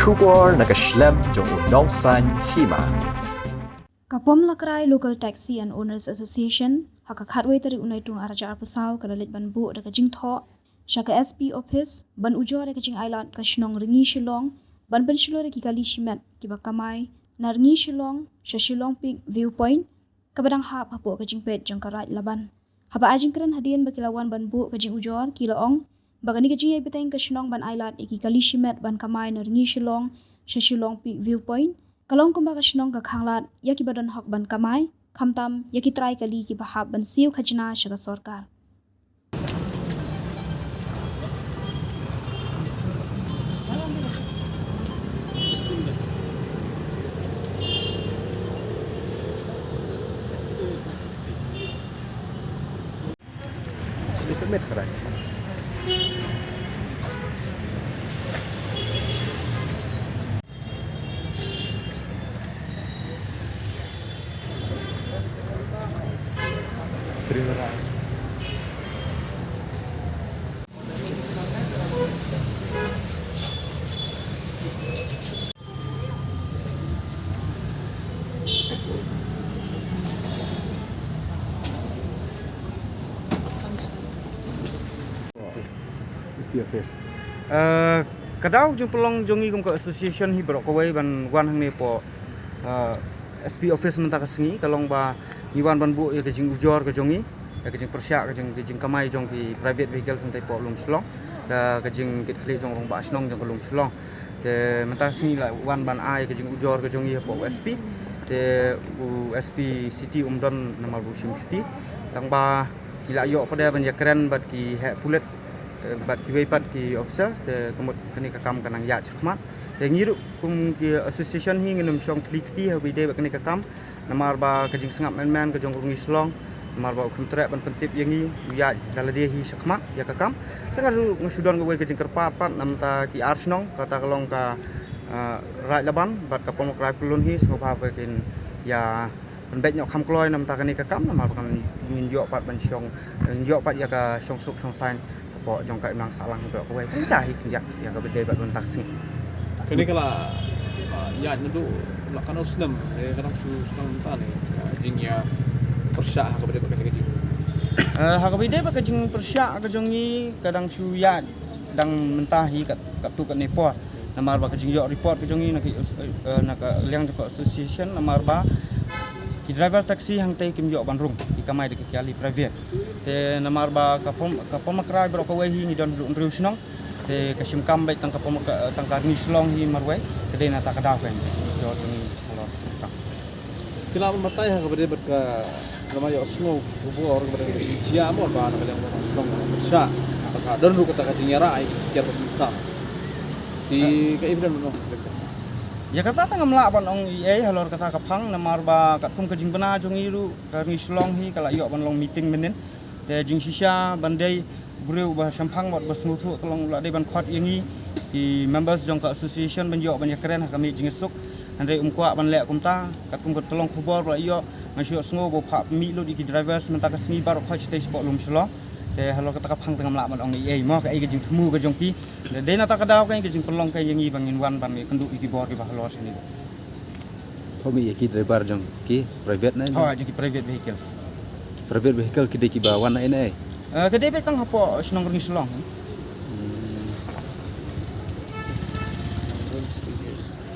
Shubor nakaslem jong unong san hima. Kapom Lakrai Local Taxi and Owners Association haka khatway tari unai tung araja arpasaw kalalit ban bu daga jingtho shaka SP office ban ujo daga jing island ka shnong ringi shillong ban shilo daga kali shimet kiba kamai na ringi shillong shillong peak viewpoint kabadang hap hapo ka jing pet jong karat laban haba ajing kran hadian bakilawan ban bu ka jing ujor kilaong bagani ka jing ay beteng ka shnong ban island iki kali shimet ban kamai na ringi shillong shillong peak viewpoint kalong kumba ka shnong ka khanglat yaki badan hok ban kamai khamtam yaki try kali ki bahab ban siu khajna shaga sarkar Submit keren. Terima kasih. SPFS. Kadau jung pelong jongi kum ke association hi berok kawai ban wan hang ne po SP office menta kasengi kalong ba iwan ban bu ya ke jing ujor ke jongi ya ke jing persyak ke jing kamai jong ki private vehicle santai po lung slong da ke jing kit kli jong rong ba snong jong lung slong te menta sengi la wan ban ai ke jing ujor ke jongi po SP te u SP city umdon namal bu sim city tang ba ila yo pada ban ya keren bat ki he pulet bat ki wepat ki officer te kemut kini kakam kanang ya chakmat te ngiru kum ki association hi nginum song tlikti ha bide bat kini kakam namar ba kajing sengap men ke jong rungi slong namar ba kum trek ban pentip yangi ya dalade hi chakmat ya kakam tengar ngusudon ke kajing kerpat pat namta ki arsnong kata kalong ka rai laban bat kapom krai pulun hi sengapa ba kin ya penbet nyok kham kloy namta kini kakam namar kan nyok pat ban song nyok pat ya ka song suk song sign po jong kai nang salang do ko wai ta hi kinjak ya ka bede bat bentak sing kini kala ya ndu la kana usnam kadang su usnam tane jing ya persya ka bede pakai jing ha ka bede pakai jing persya ka jongi kadang su ya dang mentahi kat tu kat nepor namar ba ka jing yo report ka jongi nak liang jok association namar ba ki driver taxi hang tai kim yo banrung ki kamai de ki ali private te namar ba kapom makrai bro ko wai hi ni don riu snong te kasim kam bai tang kapom tang kar ni slong hi marwai kede na ta kadau kan jo tuni kalau ta kila matai ha ka bede bat ka nama yo snow bubu orang bede jia mo ba na yang long persya ka don ru kata ka jing ya rai kiar bisa di ka ibran no ya kata tang mla ban ong ye halor kata kapang namar ba kat kum kajing bana jong iru kar ni slong hi kala yo ban long meeting menen te jing sisa bandai breu ba sampang bot basnu thu tolong la dei ban khot yangi di members jong ka association ban yo ban ya keren kami jing suk andre kwa ban lek kum ta kat kum tolong khobor la yo masyo sngo bo pha mi lo di drivers menta ka sngi bar khot stage bo lum slo te halor kata kapang tang mla ban ong ye mo ka ai ka jing thmu ka jong pi de na ta ka daw ka jing pelong ka yangi bangin wan ban kendu iki bor ki ba halor sini Hobi ki driver jong ki private na oh jing private vehicles private vehicle ki de ki bawan na ina kedai betang hapo senong ring selong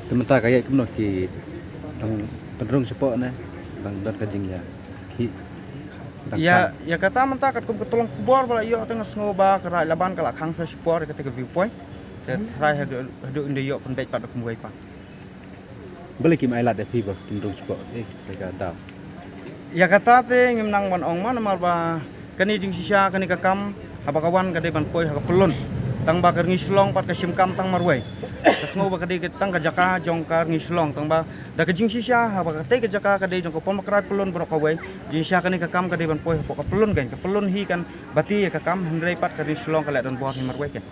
temata kaya kumno ki tang pendrung sepo na bang don kajing ya ki ya kata menta kat kum ketolong kubor bala yo teng sngo ba kara laban kala khang sa sport kata ke viewpoint te try hadu inde yo penbet pat kum wai pa beli ki mai lat de pi ba pendrung sepo ka da ya kata te ngimnang wan ong ma namar ba kani jing sisa kani kakam habakawan kade ban poi ha pelun tang ba ngi slong pat ka sim kam tang marwai sngo ba kade tang ka jaka jong kar ngi slong tang ba da ka jing sisa habaka te ka jaka kade jong ko pomakrai pelun bro ka wai jing sisa kani kakam kade ban poi ha ka pelun kan ka pelun hi kan bati ka kam hendrai pat ka ngi slong ka la don bo hi marwai kan